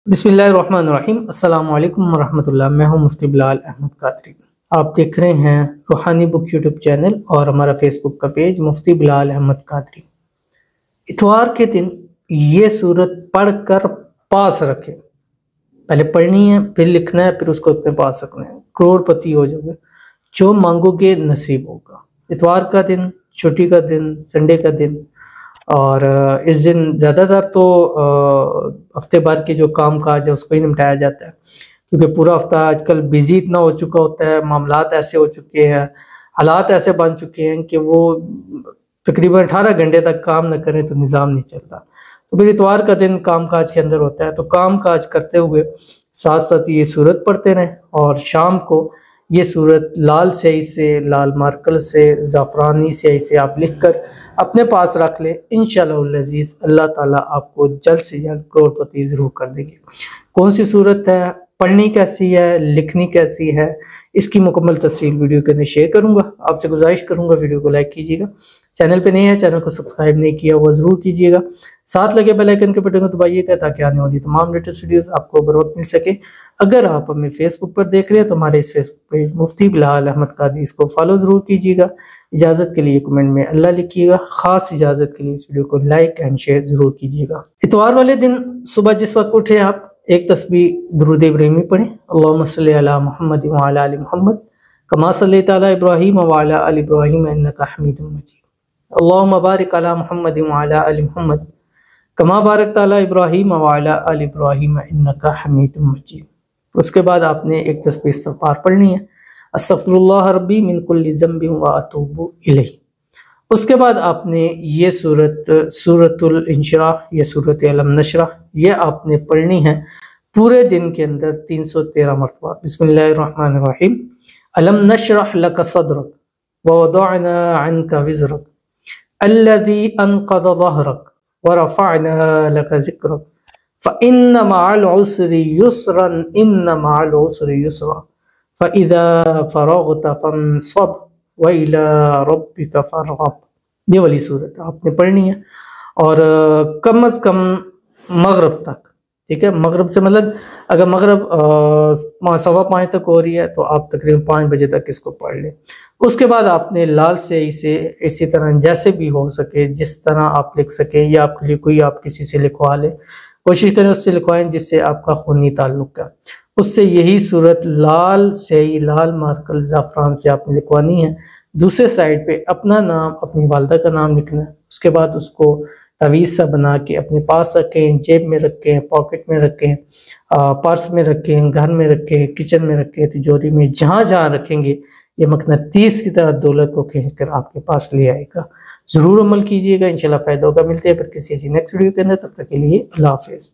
बिस्मिल्लाहिर्रहमानिर्रहीम। अस्सलाम वालेकुम वरहमतुल्लाह। मैं हूं मुफ्ती बिलाल अहमद कादरी। आप देख रहे हैं रूहानी बुक यूट्यूब चैनल और हमारा फेसबुक का पेज मुफ्ती बिलाल अहमद कादरी। इतवार के दिन ये सूरत पढ़कर पास रखें। पहले पढ़नी है, फिर लिखना है, फिर उसको अपने पास रखना है। करोड़पति हो जाओगे, जो मांगोगे नसीब होगा। इतवार का दिन, छुट्टी का दिन, संडे का दिन, और इस दिन ज़्यादातर तो हफ्ते भर के जो काम काज है उसको ही निपटाया जाता है, क्योंकि पूरा हफ्ता आजकल बिजी इतना हो चुका होता है, मामलात ऐसे हो चुके हैं, हालात ऐसे बन चुके हैं कि वो तकरीबन 18 घंटे तक काम न करें तो निज़ाम नहीं चलता। तो फिर इतवार का दिन काम काज के अंदर होता है, तो काम काज करते हुए साथ साथ ये सूरत पढ़ते रहें, और शाम को ये सूरत लाल स्याही से, लाल मार्कर से, ज़ाफ़रानी स्याही से आप लिख कर अपने पास रख ले। इंशाअल्लाह अज़ीज़ अल्लाह ताला आपको जल्द से जल्द करोड़पति ज़रूर कर देंगे। कौन सी सूरत है, पढ़नी कैसी है, लिखनी कैसी है, इसकी मुकम्मल तफसील वीडियो के अंदर शेयर करूंगा। आपसे गुजारिश करूंगा वीडियो को लाइक कीजिएगा, चैनल पे नए हैं चैनल को सब्सक्राइब नहीं किया हुआ ज़रूर कीजिएगा, साथ लगे बेल आइकन के बटन को दबाइएगा ताकि आने वाली तमाम लेटेस्ट वीडियोस आपको बर वक्त मिल सके। अगर आप हमें फेसबुक पर देख रहे हैं तो हमारे इस फेसबुक पेज मुफ्ती बिलाल अहमद कादरी इसको फॉलो ज़रूर कीजिएगा। इजाज़त के लिए कमेंट में अल्लाह लिखिएगा। ख़ास इजाज़त के लिए इस वीडियो को लाइक एंड शेयर ज़रूर कीजिएगा। इतवार वाले दिन सुबह जिस वक्त उठे आप एक तस्बीह दुरूद इब्राहिमी पढ़ें। अल्लाहुम्मा सल्लि अला मुहम्मद व अला आलि मुहम्मद कमा सल्लैता अला इब्राहीम व अला आलि इब्राहीम इन्नका हमीदुम मजीद। अल्लाहुम्मा बारिक अला मुहम्मद व अला आलि मुहम्मद कमा बारकता अला इब्राहीम व अला आलि इब्राहीम इन्नका हमीदुम मजीद। उसके बाद आपने एक तस्बीह इस्तिग़फ़ार पढ़नी है, अस्तग़फ़िरुल्लाह रब्बी मिन कुल्लि ज़ंबिन व अतूबु इलैह। उसके बाद आपने ये सूरतुल इंशिराह या सूरत अलम नशरह ये आपने पढ़नी है पूरे दिन के अंदर 313 मरतबा। बिस्मिल्लाहिर्रहमानिर्रहीम। अलम नशरह लक सदरक व वदअना अन्का विज़रक अल्लज़ी अनक़ज़ ज़हरक व रफ़अना लक ज़िक्रक फ़इन्न मअल उसरि युस्रन इन्न मअल उसरि युस्रा फ़इज़ा फ़रग़त फ़ंसब व इला रब्बिका फ़रग़ब। ये वाली सूरत आपने पढ़नी है, और कम अज़ कम मगरिब तक। ठीक है, मगरिब से मतलब अगर मगरिब 5:15 तक हो रही है तो आप तकरीबन 5 बजे तक इसको पढ़ लें। उसके बाद आपने लाल स्याही से इसी तरह जैसे भी हो सके, जिस तरह आप लिख सकें, या आपके लिए कोई आप किसी से लिखवा लें, कोशिश करें उससे लिखवाएं जिससे आपका खूनी ताल्लुक है, उससे यही सूरत लाल स्याही, लाल मार्कर ज़ाफ़रान से आपने लिखवानी है। दूसरे साइड पे अपना नाम, अपनी वालदा का नाम लिखना है। उसके बाद उसको तवीज़ सा बना के अपने पास रखें, जेब में रखें, पॉकेट में रखें, पर्स में रखें, घर में रखें, किचन में रखें, तिजोरी में, जहाँ जहाँ रखेंगे ये मकनातीस की तरह दौलत को खींच कर आपके पास ले आएगा। ज़रूर अमल कीजिएगा, इंशाल्लाह फ़ायदा होगा। मिलते हैं फिर किसी नेक्स्ट वीडियो के अंदर, तब तक के लिए अल्लाह हाफ़िज़।